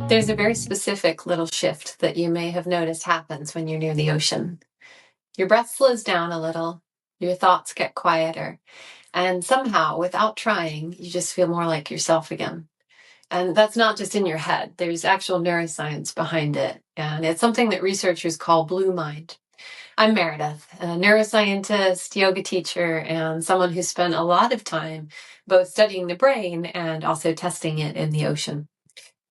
There's a very specific little shift that you may have noticed happens when you're near the ocean. Your breath slows down a little, your thoughts get quieter, and somehow, without trying, you just feel more like yourself again. And that's not just in your head, there's actual neuroscience behind it, and it's something that researchers call blue mind. I'm Meredith, a neuroscientist, yoga teacher, and someone who spent a lot of time both studying the brain and also testing it in the ocean.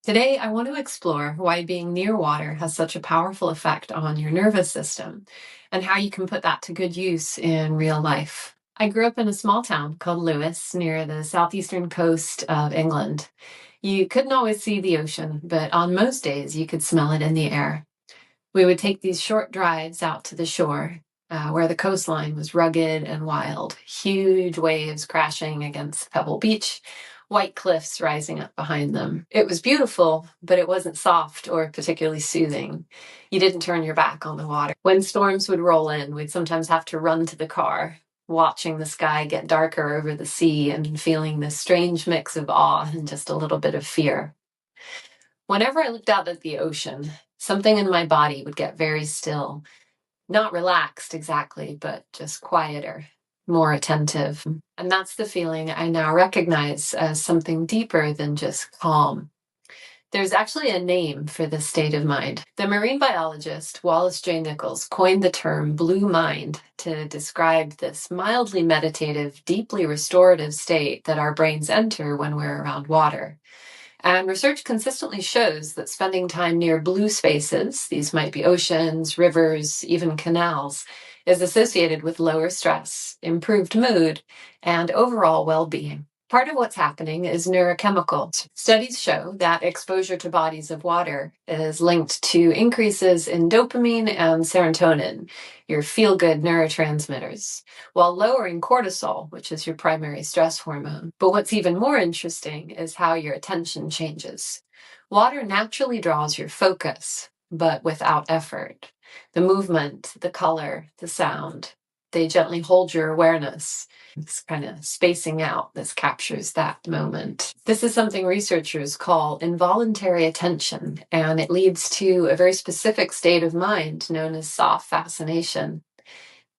Today, I want to explore why being near water has such a powerful effect on your nervous system and how you can put that to good use in real life. I grew up in a small town called Lewis near the southeastern coast of England. You couldn't always see the ocean, but on most days you could smell it in the air. We would take these short drives out to the shore, where the coastline was rugged and wild, huge waves crashing against Pebble Beach, white cliffs rising up behind them. It was beautiful, but it wasn't soft or particularly soothing. You didn't turn your back on the water. When storms would roll in, we'd sometimes have to run to the car, watching the sky get darker over the sea and feeling this strange mix of awe and just a little bit of fear. Whenever I looked out at the ocean, something in my body would get very still. Not relaxed exactly, but just quieter, more attentive. And that's the feeling I now recognize as something deeper than just calm. There's actually a name for this state of mind. The marine biologist Wallace J. Nichols coined the term blue mind to describe this mildly meditative, deeply restorative state that our brains enter when we're around water. And research consistently shows that spending time near blue spaces, these might be oceans, rivers, even canals, is associated with lower stress, improved mood, and overall well-being. Part of what's happening is neurochemical. Studies show that exposure to bodies of water is linked to increases in dopamine and serotonin, your feel-good neurotransmitters, while lowering cortisol, which is your primary stress hormone. But what's even more interesting is how your attention changes. Water naturally draws your focus, but without effort. The movement, the color, the sound, they gently hold your awareness. It's kind of spacing out. This captures that moment. This is something researchers call involuntary attention, and it leads to a very specific state of mind known as soft fascination.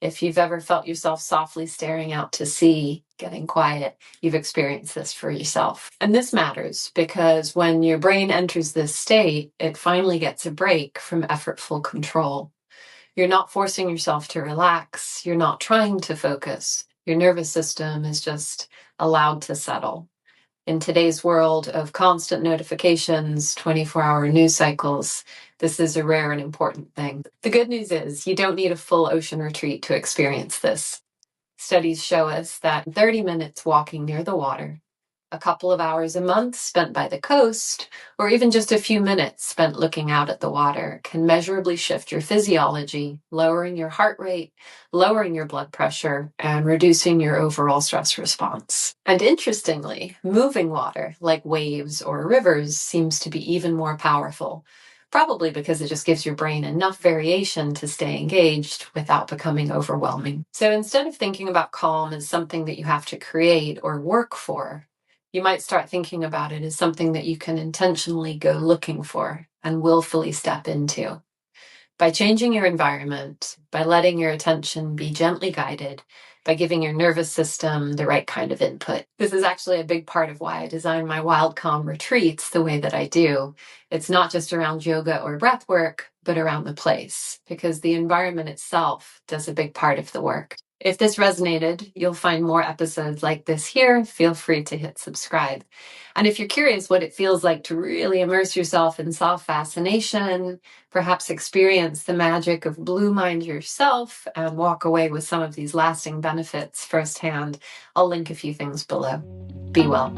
If you've ever felt yourself softly staring out to sea, getting quiet, you've experienced this for yourself. And this matters because when your brain enters this state, it finally gets a break from effortful control. You're not forcing yourself to relax. You're not trying to focus. Your nervous system is just allowed to settle. In today's world of constant notifications, 24-hour news cycles, this is a rare and important thing. The good news is you don't need a full ocean retreat to experience this. Studies show us that 30 minutes walking near the water, a couple of hours a month spent by the coast, or even just a few minutes spent looking out at the water can measurably shift your physiology, lowering your heart rate, lowering your blood pressure, and reducing your overall stress response. And interestingly, moving water, like waves or rivers, seems to be even more powerful, probably because it just gives your brain enough variation to stay engaged without becoming overwhelming. So instead of thinking about calm as something that you have to create or work for, you might start thinking about it as something that you can intentionally go looking for and willfully step into. By changing your environment, by letting your attention be gently guided, by giving your nervous system the right kind of input. This is actually a big part of why I design my Wild Calm retreats the way that I do. It's not just around yoga or breath work, but around the place, because the environment itself does a big part of the work. If this resonated, you'll find more episodes like this here. Feel free to hit subscribe. And if you're curious what it feels like to really immerse yourself in soft fascination, perhaps experience the magic of blue mind yourself and walk away with some of these lasting benefits firsthand, I'll link a few things below. Be well.